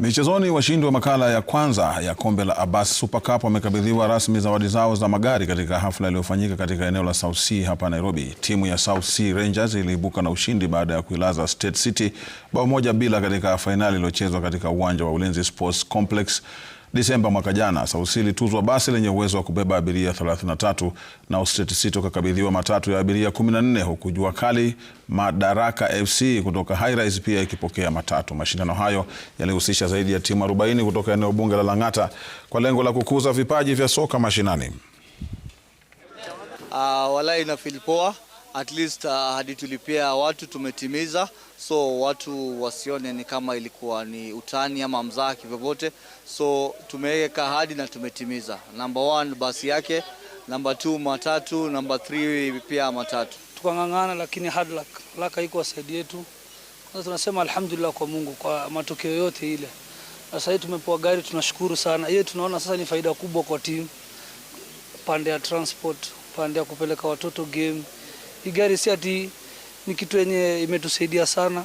Michezoni, washindi wa makala ya kwanza ya kombe la Abbas Super Cup wamekabidhiwa rasmi zawadi zao za magari katika hafla iliyofanyika katika eneo la South C hapa Nairobi. Timu ya South C Rangers iliibuka na ushindi baada ya kuilaza State City bao 1-0 katika fainali iliyochezwa katika uwanja wa Ulinzi Sports Complex Disemba mwaka jana. South C ilituzwa basi lenye uwezo wa kubeba abiria 33 na State City wakakabidhiwa matatu ya abiria 14, huku Jua Kali Madaraka FC kutoka High Rise pia ikipokea matatu. Mashindano hayo yalihusisha zaidi ya timu 40 kutoka eneo bunge la Lang'ata kwa lengo la kukuza vipaji vya soka mashinani. Walai na feel poa, at least hadi tulipia watu tumetimiza, so watu wasione ni kama ilikuwa ni utani ama mzaha kivyovyote. So tumeweka hadi na tumetimiza. Number 1 basi yake, number 2 matatu, number 3 pia matatu. Tukang'ang'ana lakini hard luck haiko side yetu. Sasa tunasema alhamdulillah kwa Mungu kwa matokeo yote ile. Sasa hivi tumepewa gari, tunashukuru sana. Yeye tunaona sasa ni faida kubwa kwa timu. Pande ya transport, pande ya kupeleka watoto game. Hii gari si ati ni kitu yenye imetusaidia sana.